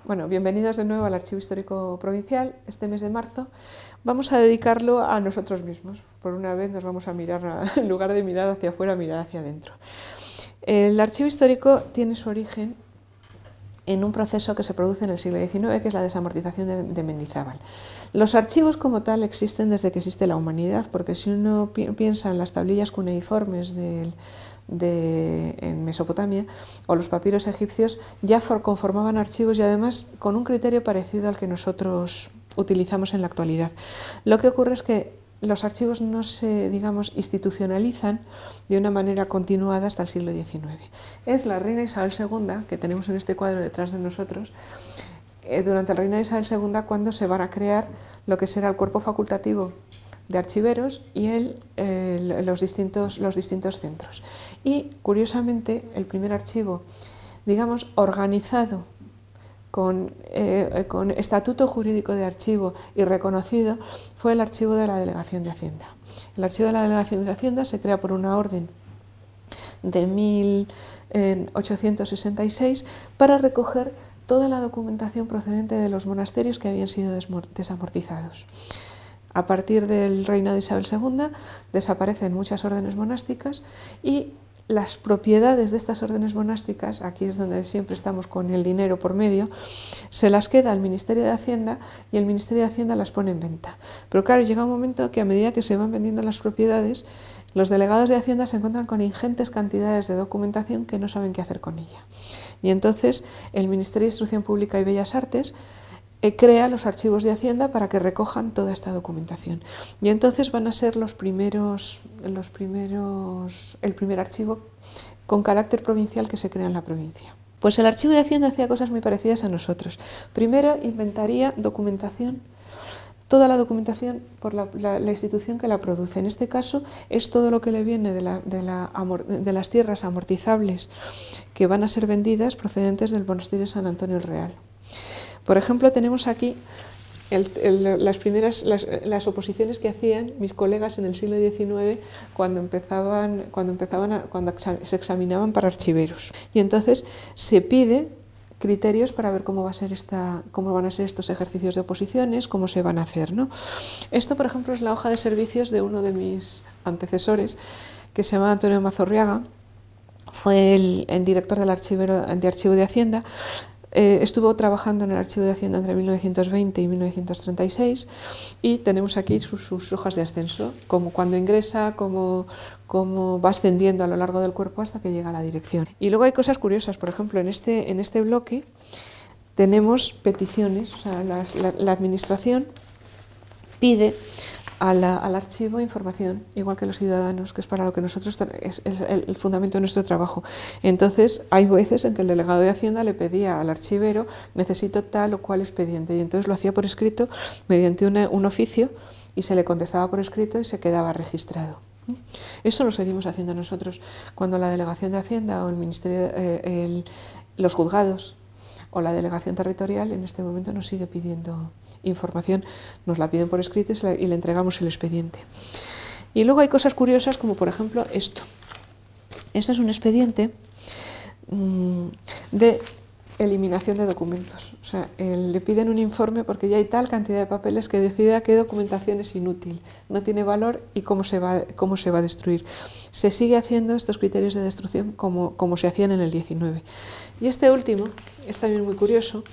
Bueno, bienvenidos de nuevo al Archivo Histórico Provincial. Este mes de marzo vamos a dedicarlo a nosotros mismos. Por una vez nos vamos a mirar, en lugar de mirar hacia afuera, mirar hacia adentro. El archivo histórico tiene su origen en un proceso que se produce en el siglo XIX, que es la desamortización de Mendizábal. Los archivos como tal existen desde que existe la humanidad, porque si uno piensa en las tablillas cuneiformes en Mesopotamia o los papiros egipcios, ya conformaban archivos y además con un criterio parecido al que nosotros utilizamos en la actualidad. Lo que ocurre es que los archivos no se, digamos, institucionalizan de una manera continuada hasta el siglo XIX. Es la reina Isabel II, que tenemos en este cuadro detrás de nosotros, durante el reinado de Isabel II, cuando se van a crear lo que será el cuerpo facultativo de archiveros y los distintos centros. Y, curiosamente, el primer archivo, digamos, organizado con estatuto jurídico de archivo y reconocido, fue el archivo de la Delegación de Hacienda. El archivo de la Delegación de Hacienda se crea por una orden de 1866 para recoger toda la documentación procedente de los monasterios que habían sido desamortizados. A partir del reinado de Isabel II desaparecen muchas órdenes monásticas y las propiedades de estas órdenes monásticas, aquí es donde siempre estamos con el dinero por medio, se las queda el Ministerio de Hacienda y el Ministerio de Hacienda las pone en venta. Pero claro, llega un momento que a medida que se van vendiendo las propiedades, los delegados de Hacienda se encuentran con ingentes cantidades de documentación que no saben qué hacer con ella. Y entonces el Ministerio de Instrucción Pública y Bellas Artes crea los archivos de Hacienda para que recojan toda esta documentación. Y entonces van a ser el primer archivo con carácter provincial que se crea en la provincia. Pues el archivo de Hacienda hacía cosas muy parecidas a nosotros. Primero inventaría documentación, toda la documentación por la institución que la produce. En este caso es todo lo que le viene de las tierras amortizables que van a ser vendidas procedentes del monasterio de San Antonio el Real. Por ejemplo, tenemos aquí las oposiciones que hacían mis colegas en el siglo XIX cuando se examinaban para archiveros. Y entonces se pide criterios para ver cómo van a ser estos ejercicios de oposiciones, cómo se van a hacer, ¿no? Esto, por ejemplo, es la hoja de servicios de uno de mis antecesores, que se llama Antonio Mazorriaga, fue el director del archivo de Hacienda. Estuvo trabajando en el Archivo de Hacienda entre 1920 y 1936 y tenemos aquí sus hojas de ascenso, como cuando ingresa, cómo va ascendiendo a lo largo del cuerpo hasta que llega a la dirección. Y luego hay cosas curiosas, por ejemplo, en este bloque tenemos peticiones, o sea, la administración pide al archivo información, igual que los ciudadanos, que es para lo que nosotros es el fundamento de nuestro trabajo. Entonces, hay veces en que el delegado de Hacienda le pedía al archivero, necesito tal o cual expediente, y entonces lo hacía por escrito mediante un oficio y se le contestaba por escrito y se quedaba registrado. Eso lo seguimos haciendo nosotros cuando la Delegación de Hacienda o el Ministerio, los juzgados o la Delegación Territorial en este momento nos sigue pidiendo información, nos la piden por escrito y le entregamos el expediente. Y luego hay cosas curiosas como por ejemplo esto. Esto es un expediente de eliminación de documentos. O sea, le piden un informe porque ya hay tal cantidad de papeles que decida qué documentación es inútil, no tiene valor y cómo se va a destruir. Se sigue haciendo estos criterios de destrucción como se hacían en el 19. Y este último es también muy curioso,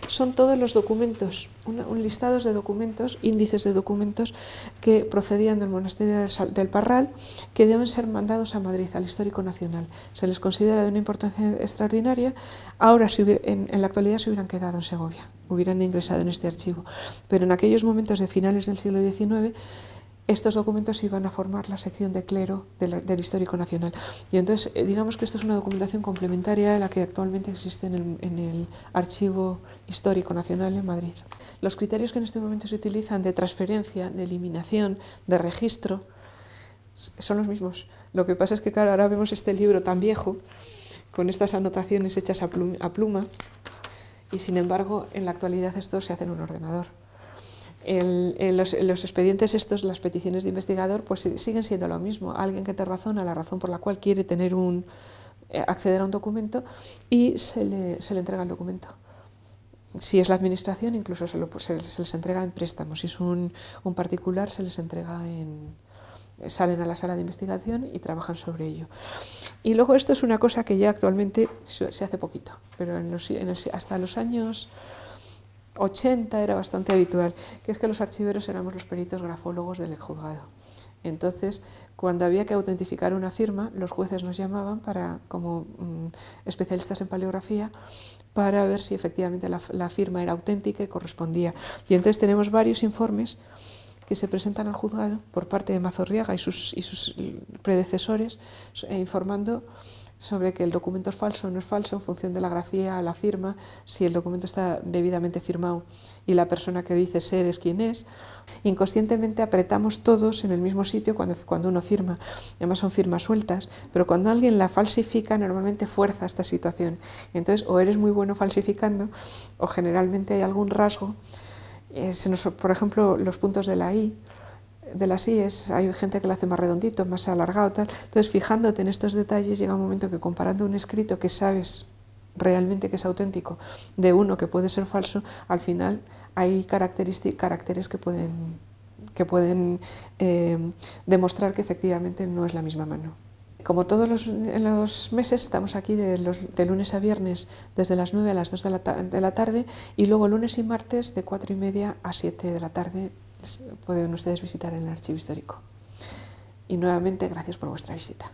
son todos los documentos, un listado de documentos, índices de documentos que procedían del monasterio del Parral, que deben ser mandados a Madrid, al Histórico Nacional. Se les considera de una importancia extraordinaria. Ahora, en la actualidad, se hubieran quedado en Segovia, hubieran ingresado en este archivo. Pero en aquellos momentos de finales del siglo XIX, estos documentos iban a formar la sección de clero del Histórico Nacional. Y entonces, digamos que esto es una documentación complementaria a la que actualmente existe en el Archivo Histórico Nacional en Madrid. Los criterios que en este momento se utilizan de transferencia, de eliminación, de registro, son los mismos. Lo que pasa es que, claro, ahora vemos este libro tan viejo, con estas anotaciones hechas a pluma, y sin embargo, en la actualidad esto se hace en un ordenador. Los expedientes estos, las peticiones de investigador, pues siguen siendo lo mismo. Alguien que te razona la razón por la cual quiere acceder a un documento y se le entrega el documento. Si es la administración, incluso se les entrega en préstamos. Si es un particular, se les entrega salen a la sala de investigación y trabajan sobre ello. Y luego esto es una cosa que ya actualmente se hace poquito, pero hasta los años 80 era bastante habitual, que es que los archiveros éramos los peritos grafólogos del juzgado. Entonces, cuando había que autentificar una firma, los jueces nos llamaban como especialistas en paleografía para ver si efectivamente la firma era auténtica y correspondía. Y entonces tenemos varios informes que se presentan al juzgado por parte de Mazorriaga y sus predecesores, informando sobre que el documento es falso o no es falso en función de la grafía, la firma, si el documento está debidamente firmado y la persona que dice ser es quien es. Inconscientemente apretamos todos en el mismo sitio cuando uno firma. Además son firmas sueltas, pero cuando alguien la falsifica normalmente fuerza esta situación. Entonces o eres muy bueno falsificando o generalmente hay algún rasgo. Por ejemplo, los puntos de la I, de las IES, hay gente que lo hace más redondito, más alargado, tal. Entonces, fijándote en estos detalles, llega un momento que comparando un escrito que sabes realmente que es auténtico de uno que puede ser falso, al final hay caracteres que pueden demostrar que efectivamente no es la misma mano. Como todos los meses, estamos aquí de lunes a viernes desde las 9 a las 2 de la tarde y luego lunes y martes de 4:30 a 7 de la tarde pueden ustedes visitar el archivo histórico. Y nuevamente, gracias por vuestra visita.